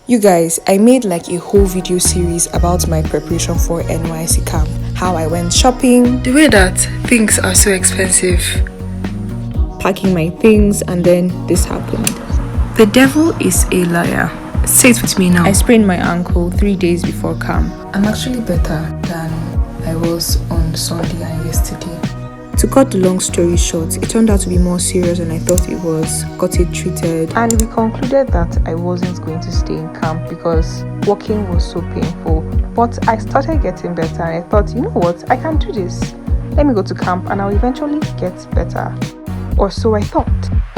You guys, I made like a whole video series about my preparation for NYSC camp, how I went shopping, the way that things are so expensive, packing my things, and then this happened. The devil is a liar. Say it with me now. I sprained my ankle 3 days before camp. I'm actually better than I was on Sunday and yesterday. To cut the long story short, it turned out to be more serious than I thought it was. Got it treated, and we concluded that I wasn't going to stay in camp because walking was so painful. But I started getting better and I thought, you know what, I can do this. Let me go to camp and I'll eventually get better. Or so I thought.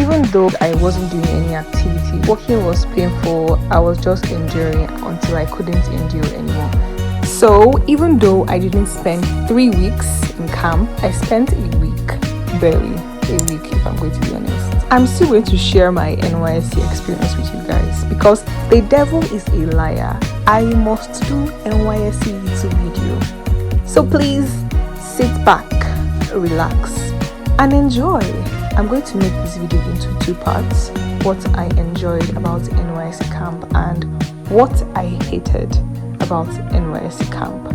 Even though I wasn't doing any activity, walking was painful. I was just enduring until I couldn't endure anymore. So even though I didn't spend 3 weeks in camp, I spent a week, barely a week if I'm going to be honest. I'm still going to share my NYSC experience with you guys because the devil is a liar. I must do NYSC YouTube video. So please sit back, relax, and enjoy. I'm going to make this video into 2 parts: what I enjoyed about NYSC camp and what I hated about NYSC camp.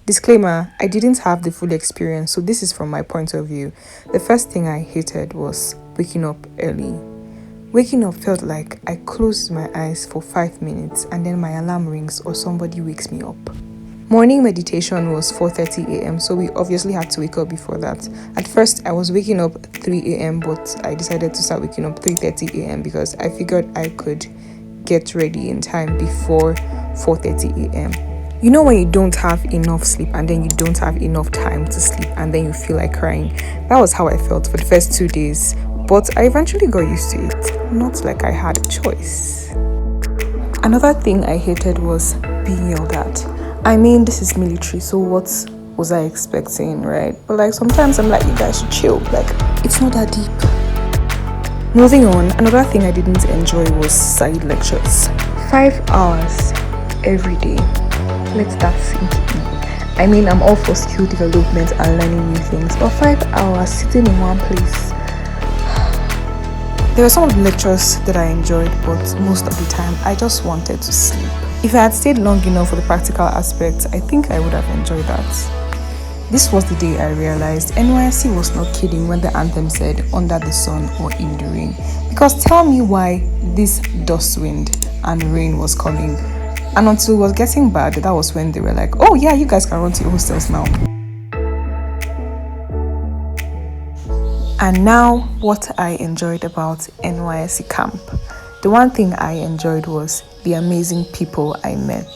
Disclaimer, I didn't have the full experience, so this is from my point of view. The first thing I hated was waking up early. Waking up felt like I closed my eyes for 5 minutes and then my alarm rings or somebody wakes me up. Morning meditation was 4:30 a.m, so we obviously had to wake up before that. At first, I was waking up 3 a.m, but I decided to start waking up 3:30 a.m because I figured I could get ready in time before 4:30 a.m. You know when you don't have enough sleep and then you don't have enough time to sleep and then you feel like crying? That was how I felt for the first 2 days. But I eventually got used to it, not like I had a choice. Another thing I hated was being yelled at. I mean, this is military, so what was I expecting, right? But like sometimes I'm like, you guys should chill, like it's not that deep. Moving on, another thing I didn't enjoy was side lectures. 5 hours every day. Let that sink in. I mean, I'm all for skill development and learning new things, but 5 hours sitting in one place. There were some of the lectures that I enjoyed, but most of the time I just wanted to sleep. If I had stayed long enough for the practical aspects, I think I would have enjoyed that. This was the day I realized NYSC was not kidding when the anthem said under the sun or in the rain. Because tell me why this dust wind and rain was coming. And until it was getting bad, that was when they were like, oh yeah, you guys can run to your hostels now. And now, what I enjoyed about NYSC camp. The one thing I enjoyed was the amazing people I met.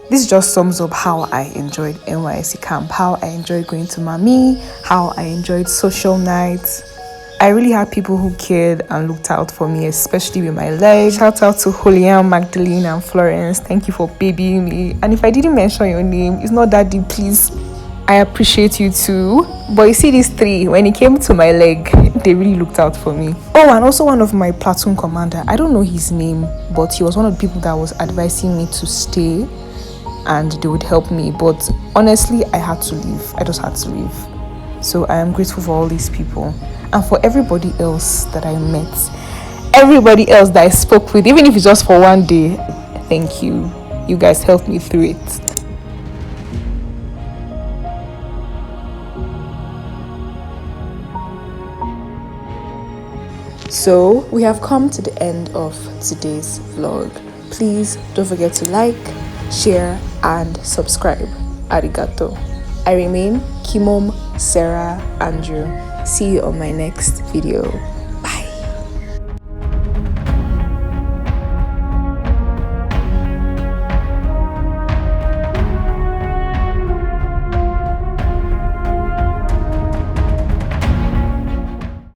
This just sums up how I enjoyed NYSC camp, how I enjoyed going to Mami, how I enjoyed social nights. I really had people who cared and looked out for me, especially with my legs. Shout out to Julian, Magdalene, and Florence. Thank you for babying me. And if I didn't mention your name, it's not that deep, please. I appreciate you too. But you see these 3, when it came to my leg, they really looked out for me. Oh, and also one of my platoon commander, I don't know his name, but he was one of the people that was advising me to stay and they would help me. But honestly, I had to leave. I just had to leave. So I am grateful for all these people and for everybody else that I met, everybody else that I spoke with, even if it's just for 1 day. Thank you. You guys helped me through it. So we have come to the end of today's vlog. Please don't forget to like, share, and subscribe. Arigato. I remain Kyimom Sarah Andrew. See you on my next video.